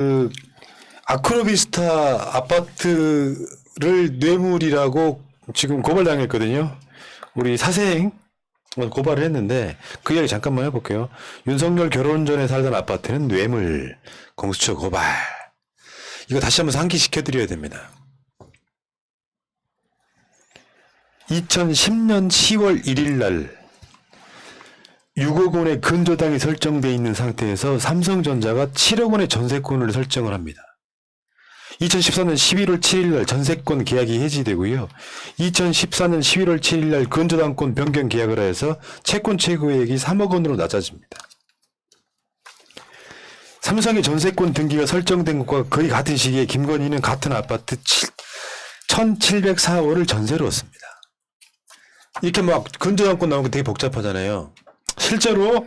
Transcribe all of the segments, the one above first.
그 아크로비스타 아파트를 뇌물이라고 지금 고발당했거든요. 우리 사생 고발을 했는데 그 이야기 잠깐만 해볼게요. 윤석열 결혼 전에 살던 아파트는 뇌물, 공수처 고발. 이거 다시 한번 상기시켜드려야 됩니다. 2010년 10월 1일 날 6억 원의 근저당이 설정되어 있는 상태에서 삼성전자가 7억 원의 전세권을 설정을 합니다. 2014년 11월 7일 날 전세권 계약이 해지되고요. 2014년 11월 7일 날 근저당권 변경 계약을 하여서 채권 최고액이 3억 원으로 낮아집니다. 삼성의 전세권 등기가 설정된 것과 거의 같은 시기에 김건희는 같은 아파트 1704호를 전세로 얻습니다. 이렇게 막 근저당권 나온 거 되게 복잡하잖아요. 실제로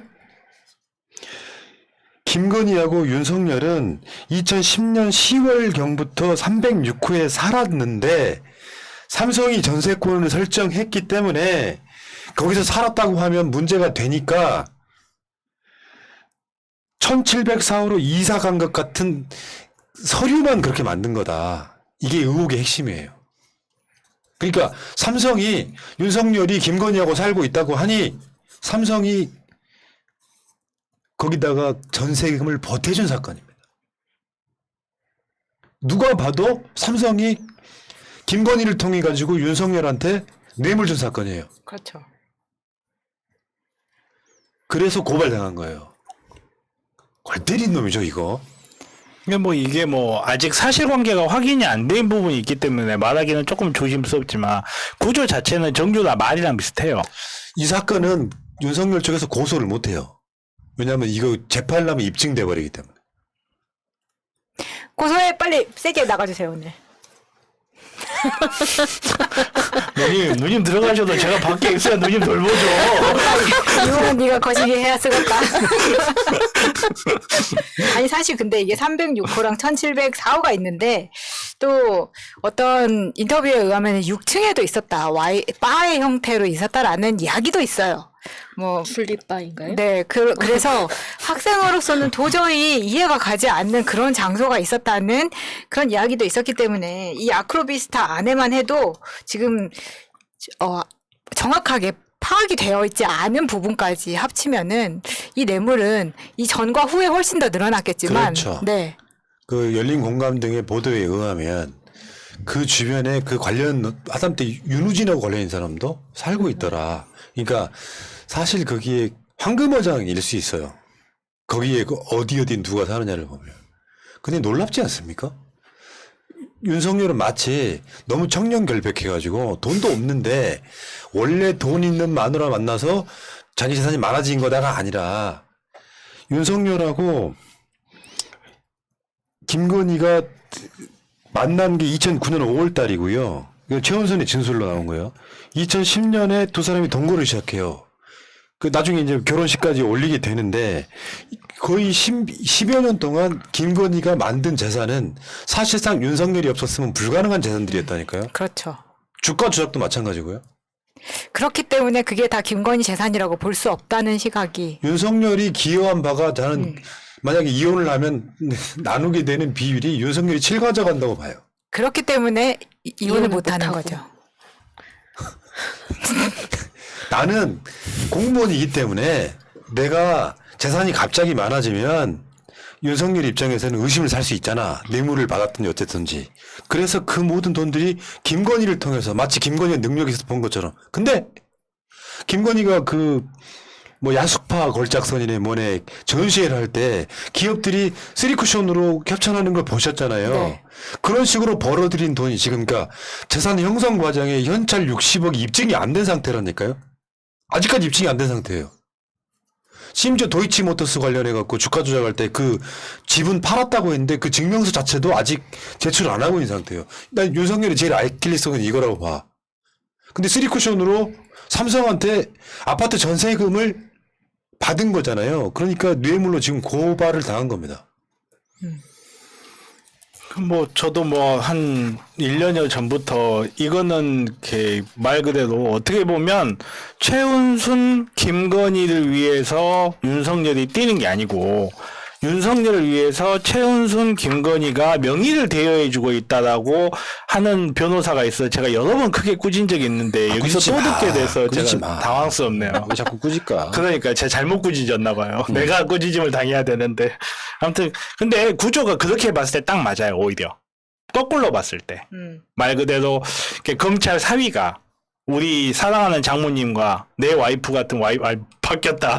김건희하고 윤석열은 2010년 10월경부터 306호에 살았는데 삼성이 전세권을 설정했기 때문에 거기서 살았다고 하면 문제가 되니까 1704호로 이사 간 것 같은 서류만 그렇게 만든 거다. 이게 의혹의 핵심이에요. 그러니까 삼성이 윤석열이 김건희하고 살고 있다고 하니 삼성이 거기다가 전세금을 보태준 사건입니다. 누가 봐도 삼성이 김건희를 통해 가지고 윤석열한테 뇌물 준 사건이에요. 그렇죠. 그래서 고발당한 거예요. 골 때린 놈이죠, 이거. 근데 뭐 이게 뭐 아직 사실관계가 확인이 안 된 부분이 있기 때문에 말하기는 조금 조심스럽지만 구조 자체는 전부 다 말이랑 비슷해요. 이 사건은 윤석열 쪽에서 고소를 못 해요. 왜냐하면 이거 재판하면 입증돼 버리기 때문에. 고소해 빨리 세게 나가주세요 오늘. 누님 들어가셔도 제가 밖에 있어야 누님 돌보죠. 이거는 네가 거시기 해야 쓰겠다. 아니 사실 근데 이게 306호랑 1704호가 있는데 또 어떤 인터뷰에 의하면 6층에도 있었다. 바의 형태로 있었다라는 이야기도 있어요. 뭐 슬립바인가요? 네, 그래서 학생으로서는 도저히 이해가 가지 않는 그런 장소가 있었다는 그런 이야기도 있었기 때문에 이 아크로비스타 안에만 해도 지금 정확하게 파악이 되어 있지 않은 부분까지 합치면은 이 뇌물은 이 전과 후에 훨씬 더 늘어났겠지만, 그렇죠. 네, 그 열린 공감 등의 보도에 의하면 그 주변에 그 관련 하다못해 윤우진하고 관련된 사람도 살고 있더라. 그러니까 사실 거기에 황금어장일 수 있어요. 거기에 그 어디 누가 사느냐를 보면. 근데 놀랍지 않습니까? 윤석열은 마치 너무 청렴결백해가지고 돈도 없는데 원래 돈 있는 마누라 만나서 자기 재산이 많아진 거다가 아니라 윤석열하고 김건희가 만난 게 2009년 5월 달이고요. 최은순의 진술로 나온 거예요. 2010년에 두 사람이 동거를 시작해요. 그 나중에 이제 결혼식까지 올리게 되는데 거의 10여 년 동안 김건희가 만든 재산은 사실상 윤석열이 없었으면 불가능한 재산들이었다니까요. 그렇죠. 주가 조작도 마찬가지고요. 그렇기 때문에 그게 다 김건희 재산이라고 볼 수 없다는 시각이. 윤석열이 기여한 바가 저는 만약에 이혼을 하면 나누게 되는 비율이 윤석열이 7 가져간다고 봐요. 그렇기 때문에 이혼을 못하는 못하고. 거죠. 나는 공무원이기 때문에 내가 재산이 갑자기 많아지면 윤석열 입장에서는 의심을 살 수 있잖아. 뇌물을 받았든지 어쨌든지. 그래서 그 모든 돈들이 김건희를 통해서 마치 김건희가 능력이 있어서 본 것처럼. 근데 김건희가 그 뭐 야숙파 걸작선이네 뭐네 전시회를 할 때 기업들이 3쿠션으로 협찬하는 걸 보셨잖아요. 네. 그런 식으로 벌어들인 돈이 지금 그러니까 재산 형성 과정에 현찰 60억이 입증이 안 된 상태라니까요. 아직까지 입증이 안 된 상태예요. 심지어 도이치모터스 관련해 갖고 주가 조작할 때 그 지분 팔았다고 했는데 그 증명서 자체도 아직 제출 안 하고 있는 상태예요. 난 윤석열이 제일 아킬레스건은 이거라고 봐. 근데 3쿠션으로 삼성한테 아파트 전세금을 받은 거잖아요. 그러니까 뇌물로 지금 고발을 당한 겁니다. 뭐 저도 뭐 한 1년여 전부터 이거는 이렇게 말 그대로 어떻게 보면 최은순, 김건희를 위해서 윤석열이 뛰는 게 아니고 윤석열을 위해서 최은순, 김건희가 명의를 대여해주고 있다라고 하는 변호사가 있어. 제가 여러 번 크게 꾸진 적이 있는데 여기서 꾸짖지 또 마. 듣게 돼서 꾸짖지 제가 마. 당황스럽네요. 왜 자꾸 꾸질까? 그러니까 제가 잘못 꾸짖었나 봐요. 내가 꾸짖음을 당해야 되는데. 아무튼 근데 구조가 그렇게 봤을 때 딱 맞아요. 오히려 거꾸로 봤을 때. 말 그대로 이렇게 검찰 사위가 우리 사랑하는 장모님과 내 와이프 같은 바뀌었다.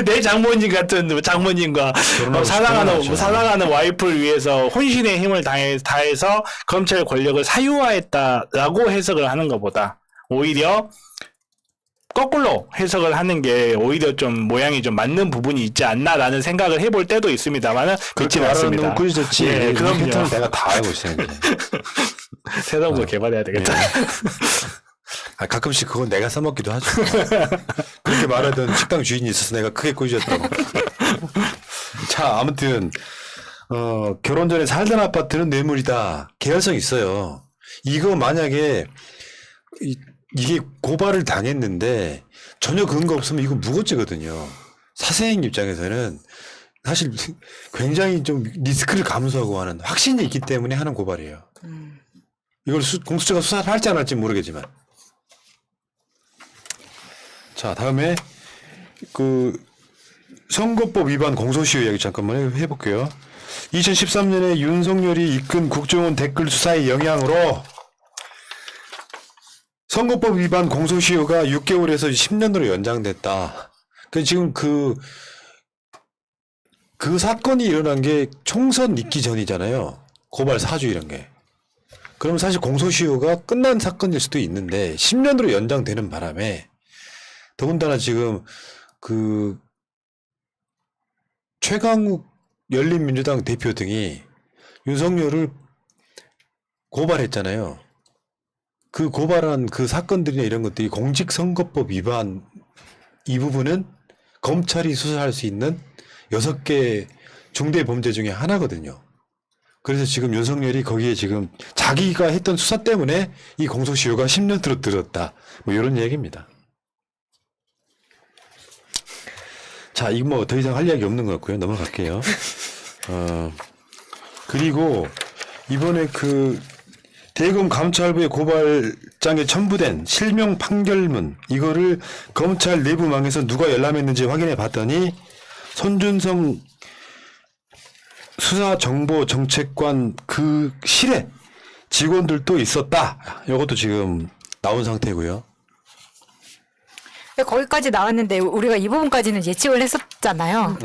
내 장모님 같은 장모님과 결혼하고 사랑하는 싶구나, 사랑하는 와이프를 위해서 혼신의 힘을 다해서 검찰 권력을 사유화했다라고 해석을 하는 것보다 오히려 거꾸로 해석을 하는 게 오히려 좀 모양이 좀 맞는 부분이 있지 않나라는 생각을 해볼 때도 있습니다만은 그렇게 그렇지 않습니다. 너무 꾸짖었지. 예, 그런 그럼요. 패턴을 내가 다 알고 있어요. 이제. 새로운 거 개발해야 되겠다. 아, 가끔씩 그건 내가 써먹기도 하죠. 그렇게 말하던 식당 주인이 있어서 내가 크게 꾸짖었다고. 자, 아무튼 결혼 전에 살던 아파트는 뇌물이다. 계열성 있어요. 이거 만약에 이게 고발을 당했는데 전혀 근거 없으면 이거 무고죄거든요. 사생인 입장에서는 사실 굉장히 좀 리스크를 감수하고 하는 확신이 있기 때문에 하는 고발이에요. 이걸 공수처가 수사를 할지 안 할지 모르겠지만. 자, 다음에 선거법 위반 공소시효 이야기 잠깐만 해볼게요. 2013년에 윤석열이 이끈 국정원 댓글 수사의 영향으로 선거법 위반 공소시효가 6개월에서 10년으로 연장됐다. 지금 그 사건이 일어난 게 총선 있기 전이잖아요. 고발 사주 이런 게. 그럼 사실 공소시효가 끝난 사건일 수도 있는데 10년으로 연장되는 바람에 더군다나 지금 최강욱 열린민주당 대표 등이 윤석열을 고발했잖아요. 그 고발한 그 사건들이나 이런 것들이 공직선거법 위반 이 부분은 검찰이 수사할 수 있는 6개 중대 범죄 중에 하나거든요. 그래서 지금 윤석열이 거기에 지금 자기가 했던 수사 때문에 이 공소시효가 10년으로 들었다. 뭐 이런 얘기입니다. 자, 이거 뭐 더 이상 할 이야기 없는 것 같고요. 넘어갈게요. 그리고 이번에 대검 감찰부의 고발장에 첨부된 실명 판결문 이거를 검찰 내부망에서 누가 열람했는지 확인해 봤더니 손준성 수사정보정책관 그 실에 직원들도 있었다. 이것도 지금 나온 상태고요. 거기까지 나왔는데 우리가 이 부분까지는 예측을 했었잖아요.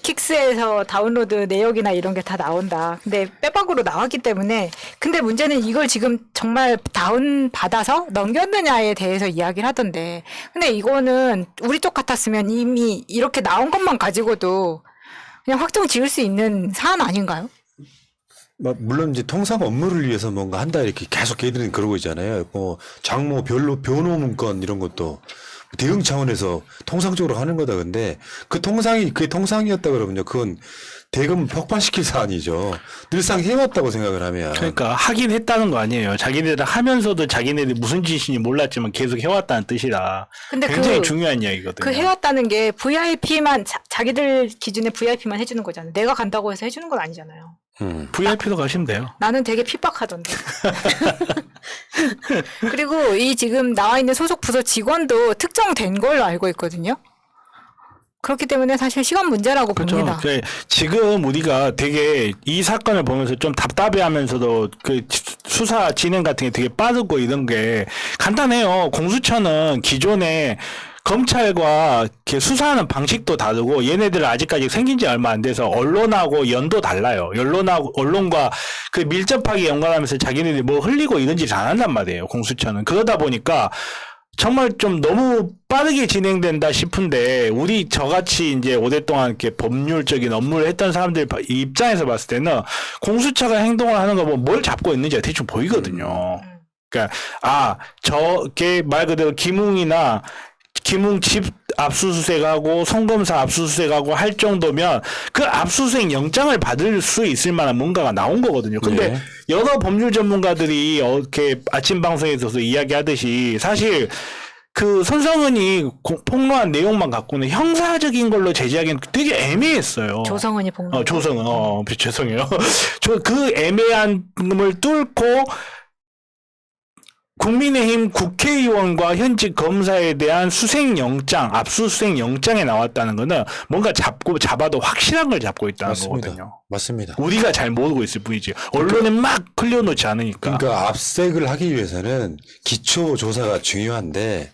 킥스에서 다운로드 내역이나 이런 게 다 나온다. 근데 빼박으로 나왔기 때문에 근데 문제는 이걸 지금 정말 다운받아서 넘겼느냐에 대해서 이야기를 하던데 근데 이거는 우리 쪽 같았으면 이미 이렇게 나온 것만 가지고도 그냥 확정 지을 수 있는 사안 아닌가요? 물론 이제 통상 업무를 위해서 뭔가 한다 이렇게 계속 걔들은 그러고 있잖아요. 뭐 장모 변호 문건 이런 것도 대응 차원에서 통상적으로 하는 거다. 근데 그게 통상이었다 그러면요. 그건 대금 폭발시킬 사안이죠. 늘상 해왔다고 생각을 하면. 그러니까 하긴 했다는 거 아니에요. 자기네들 하면서도 자기네들 무슨 짓인지 몰랐지만 계속 해왔다는 뜻이라. 근데 굉장히 중요한 이야기거든요. 그 해왔다는 게 VIP만 자기들 기준에 VIP만 해주는 거잖아요. 내가 간다고 해서 해주는 건 아니잖아요. VIP로 가시면 돼요. 나는 되게 핍박하던데. 그리고 이 지금 나와 있는 소속 부서 직원도 특정된 걸로 알고 있거든요. 그렇기 때문에 사실 시간 문제라고 봅니다. 지금 우리가 되게 이 사건을 보면서 좀 답답해하면서도 그 수사 진행 같은 게 되게 빠르고 이런 게 간단해요. 공수처는 기존에 검찰과 이렇게 수사하는 방식도 다르고 얘네들 아직까지 생긴 지 얼마 안 돼서 언론하고 연도 달라요. 언론과 그 밀접하게 연관하면서 자기네들이 뭐 흘리고 이런 짓을 안 한단 말이에요. 공수처는. 그러다 보니까 정말 좀 너무 빠르게 진행된다 싶은데 우리 저같이 이제 오랫동안 이렇게 법률적인 업무를 했던 사람들 입장에서 봤을 때는 공수처가 행동을 하는 거 보면 뭘 잡고 있는지가 대충 보이거든요. 그러니까 저게 말 그대로 김웅 집 압수수색하고 송검사 압수수색하고 할 정도면 그 압수수색 영장을 받을 수 있을 만한 뭔가가 나온 거거든요. 근데 네. 여러 법률 전문가들이 이렇게 아침 방송에 있어서 이야기하듯이 사실 그 손성은이 폭로한 내용만 갖고는 형사적인 걸로 제지하기엔 되게 애매했어요. 조성은이 폭로. 조성은, 죄송해요. 그 애매함을 뚫고 국민의힘 국회의원과 현직 검사에 대한 수색영장, 압수수색영장에 나왔다는 거는 뭔가 잡아도 확실한 걸 잡고 있다는 맞습니다. 거거든요. 맞습니다. 우리가 잘 모르고 있을 뿐이지. 언론에 막 흘려놓지 않으니까. 그러니까 압색을 하기 위해서는 기초 조사가 중요한데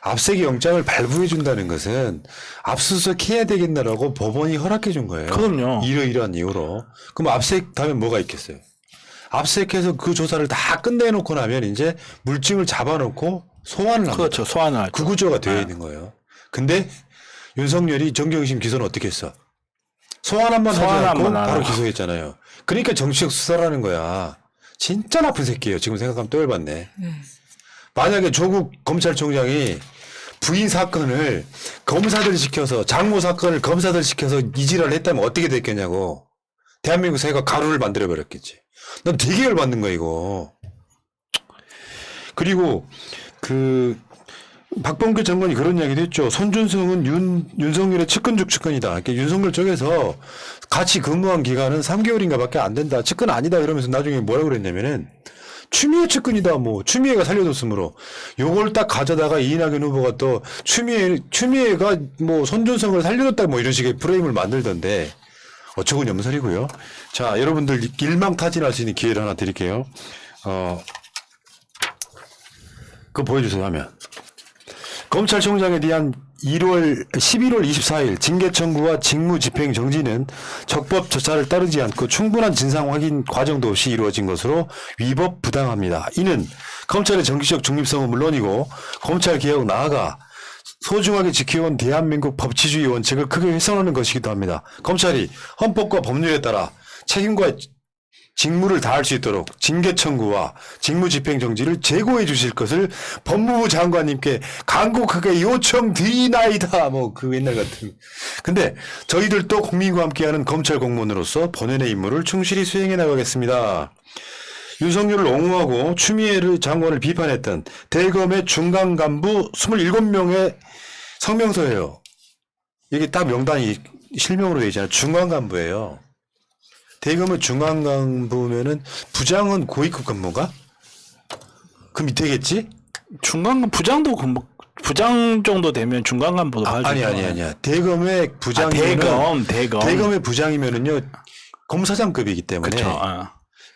압색 영장을 발부해 준다는 것은 압수수색해야 되겠나라고 법원이 허락해 준 거예요. 그럼요. 이러이러한 이유로. 그럼 압색 다음에 뭐가 있겠어요? 압색해서 그 조사를 다 끝내놓고 나면 이제 물증을 잡아놓고 소환을 합니다. 그렇죠. 소환을 하죠. 그 구조가 되어 있는 거예요. 근데 윤석열이 정경심 기소는 어떻게 했어? 소환 한번 하지 않고 소환 안 바로 하고. 기소했잖아요. 그러니까 정치적 수사라는 거야. 진짜 나쁜 새끼예요. 지금 생각하면 또 열받네. 만약에 조국 검찰총장이 부인 사건을 검사들 시켜서 장모 사건을 검사들 시켜서 이지랄을 했다면 어떻게 됐겠냐고. 대한민국 사회가 가루를 만들어버렸겠지. 난 되게 열받는 거야 이거. 그리고 박범계 장관이 그런 이야기도 했죠. 손준성은 윤석열의 측근 중 측근이다. 그러니까 윤석열 쪽에서 같이 근무한 기간은 3개월인가 밖에 안 된다. 측근 아니다. 그러면서 나중에 뭐라고 그랬냐면은 추미애 측근이다. 뭐 추미애가 살려줬으므로 요걸 딱 가져다가 이낙연 후보가 또 추미애가 뭐 손준성을 살려줬다. 뭐 이런 식의 프레임을 만들던데 어처구니 없는 소리고요. 자, 여러분들 일망타진할 수 있는 기회를 하나 드릴게요. 그거 보여주세요 하면. 검찰총장에 대한 11월 24일 징계 청구와 직무 집행 정지는 적법 절차를 따르지 않고 충분한 진상 확인 과정도 없이 이루어진 것으로 위법 부당합니다. 이는 검찰의 정치적 중립성은 물론이고 검찰 개혁 나아가 소중하게 지켜온 대한민국 법치주의 원칙을 크게 훼손하는 것이기도 합니다. 검찰이 헌법과 법률에 따라 책임과 직무를 다할 수 있도록 징계 청구와 직무 집행 정지를 제고해 주실 것을 법무부 장관님께 간곡하게 요청드리나이다. 뭐 그 옛날 같은. 근데 저희들도 국민과 함께하는 검찰 공무원으로서 본연의 임무를 충실히 수행해 나가겠습니다. 윤석열을 옹호하고 추미애 장관을 비판했던 대검의 중간 간부 27명의 성명서예요. 이게 딱 명단이 실명으로 되어 있잖아요. 중간 간부예요. 대검의 중간 간부면은 부장은 고위급 근무가? 그 밑에겠지? 중간간 부장도 부장 정도 되면 중간간부도 하죠. 아니야. 대검의 부장이면은 대검. 대검의 부장이면은요 검사장급이기 때문에. 그렇죠.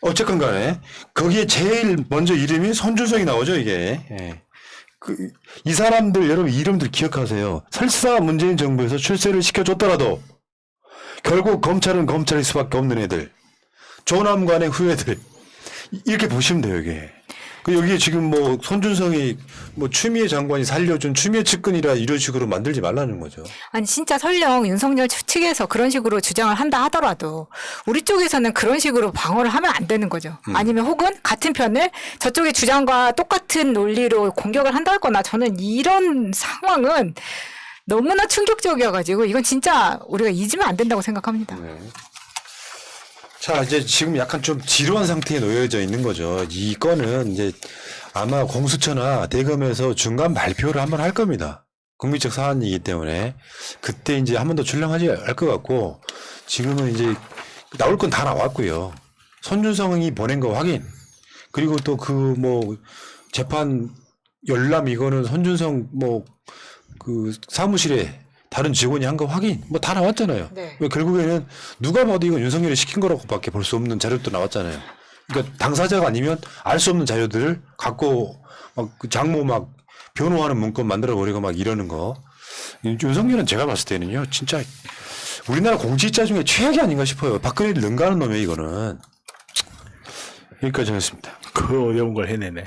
어쨌건 간에 거기에 제일 먼저 이름이 손준성이 나오죠 이게. 예. 이 사람들 여러분 이름들 기억하세요. 설사 문재인 정부에서 출세를 시켜줬더라도 결국 검찰은 검찰일 수밖에 없는 애들. 조남관의 후예들. 이렇게 보시면 돼요 이게. 여기에 지금 뭐 손준성이 뭐 추미애 장관이 살려준 추미애 측근이라 이런 식으로 만들지 말라는 거죠. 아니 진짜 설령 윤석열 측에서 그런 식으로 주장을 한다 하더라도 우리 쪽에서는 그런 식으로 방어를 하면 안 되는 거죠. 아니면 혹은 같은 편을 저쪽의 주장과 똑같은 논리로 공격을 한다 할거나 저는 이런 상황은 너무나 충격적이어가지고 이건 진짜 우리가 잊으면 안 된다고 생각합니다. 네. 자, 이제 지금 약간 좀 지루한 상태에 놓여져 있는 거죠. 이 건은 이제 아마 공수처나 대검에서 중간 발표를 한번 할 겁니다. 국민적 사안이기 때문에 그때 이제 한 번 더 출렁하지 할 것 같고 지금은 이제 나올 건 다 나왔고요. 손준성이 보낸 거 확인. 그리고 또 그 뭐 재판 열람 이거는 손준성 뭐 그 사무실에 다른 직원이 한 거 확인 뭐 다 나왔잖아요. 네. 왜 결국에는 누가 봐도 이건 윤석열이 시킨 거라고밖에 볼 수 없는 자료도 나왔잖아요. 그러니까 당사자가 아니면 알 수 없는 자료들을 갖고 막 그 장모 막 변호하는 문건 만들어 버리고 막 이러는 거. 윤석열은 제가 봤을 때는요 진짜 우리나라 공직자 중에 최악이 아닌가 싶어요. 박근혜를 능가하는 놈이에요 이거는. 여기까지 하겠습니다. 그 어려운 걸 해내네.